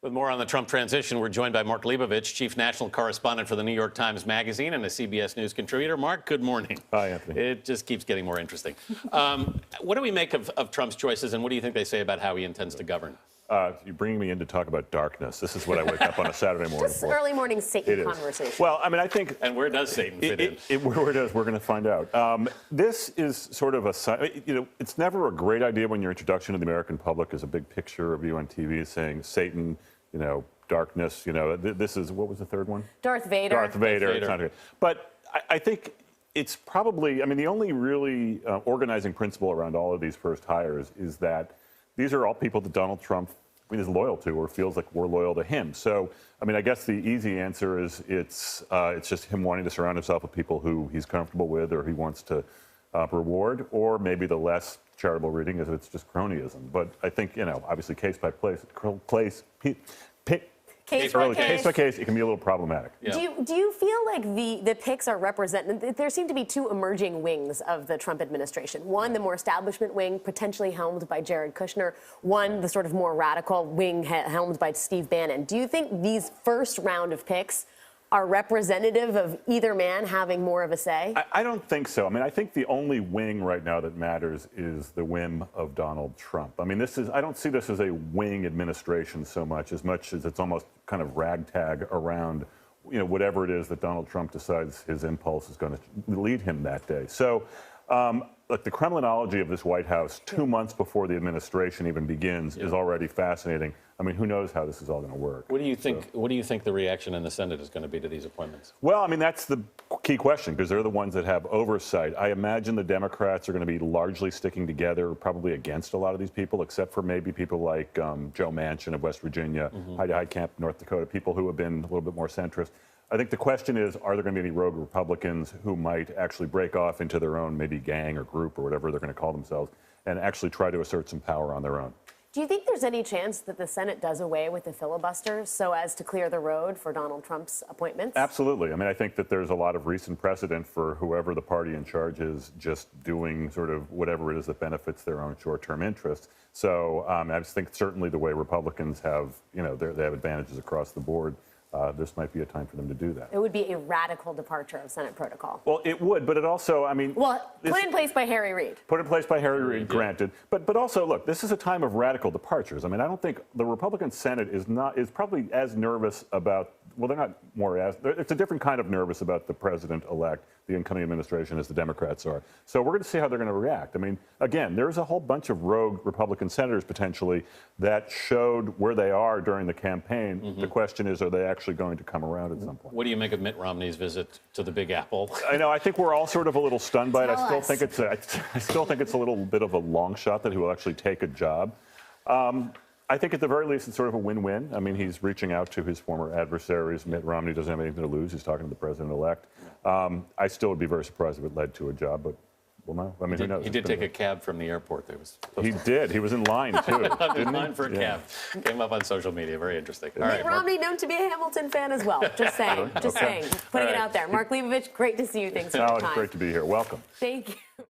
With more on the Trump transition, we're joined by Mark Leibovich, chief national correspondent for the New York Times Magazine and a CBS News contributor. Mark, good morning. Hi, Anthony. It just keeps getting more interesting. What do we make of Trump's choices, and what do you think they say about how he intends to govern? You're bringing me in to talk about darkness. This is what I wake up on a Saturday morning Just for. early morning Satan conversation. Well, I mean, I think... And where does Satan fit in? Where it is, we're going to find out. This is sort of a... it's never a great idea when your introduction to the American public is a big picture of you on TV saying Satan, darkness, this is... What was the third one? Darth Vader. Darth Vader. It's not good. But I think it's probably... I mean, the only really organizing principle around all of these first hires is that these are all people that Donald Trump is loyal to or feels like we're loyal to him. So, I mean, I guess the easy answer is it's just him wanting to surround himself with people who he's comfortable with or he wants to reward, or maybe the less charitable reading is it's just cronyism. But I think, obviously case by case, it can be a little problematic. Yeah. Do you feel like the picks are represented? There seem to be two emerging wings of the Trump administration. One, the more establishment wing, potentially helmed by Jared Kushner. One, the sort of more radical wing helmed by Steve Bannon. Do you think these first round of picks are representative of either man having more of a say? I don't think so. I mean, I think the only wing right now that matters is the whim of Donald Trump. I mean, I don't see this as a wing administration so much as it's almost kind of ragtag around, whatever it is that Donald Trump decides his impulse is going to lead him that day. So, look, the Kremlinology of this White House 2 months before the administration even begins is already fascinating. I mean, who knows how this is all going to work? What do you think? What do you think the reaction in the Senate is going to be to these appointments? Well, I mean, that's the key question because they're the ones that have oversight. I imagine the Democrats are going to be largely sticking together, probably against a lot of these people, except for maybe people like Joe Manchin of West Virginia, Heidi Heitkamp, North Dakota, people who have been a little bit more centrist. I think the question is, are there going to be any rogue Republicans who might actually break off into their own maybe gang or group or whatever they're going to call themselves and actually try to assert some power on their own? Do you think there's any chance that the Senate does away with the filibuster so as to clear the road for Donald Trump's appointments? Absolutely. I mean, I think that there's a lot of recent precedent for whoever the party in charge is just doing sort of whatever it is that benefits their own short-term interests. So I just think certainly the way Republicans have, they have advantages across the board. This might be a time for them to do that. It would be a radical departure of Senate protocol. Well, it would, but it also, I mean... Well, put in place by Harry Reid. Put in place by Harry Reid, granted. But also, look, this is a time of radical departures. I mean, I don't think the Republican Senate is probably as nervous about... Well, they're not more as... It's a different kind of nervous about the president-elect, the incoming administration, as the Democrats are. So we're going to see how they're going to react. I mean, again, there's a whole bunch of rogue Republican senators, potentially, that showed where they are during the campaign. The question is, are they actually going to come around at some point? What do you make of Mitt Romney's visit to the Big Apple? I know. I think we're all sort of a little stunned by it. I still think it's a little bit of a long shot that he will actually take a job. I think at the very least it's sort of a win-win. I mean, he's reaching out to his former adversaries. Mitt Romney doesn't have anything to lose. He's talking to the president-elect. I still would be very surprised if it led to a job, but we'll know. I mean, who knows? He did take a cab from the airport. He did. He was in line, too. In line for a cab. Came up on social media. Very interesting. Mitt Romney known to be a Hamilton fan as well. Just saying. Just saying. Putting it out there. Mark Leibovich, great to see you. Thanks for your time. It's great to be here. Welcome. Thank you.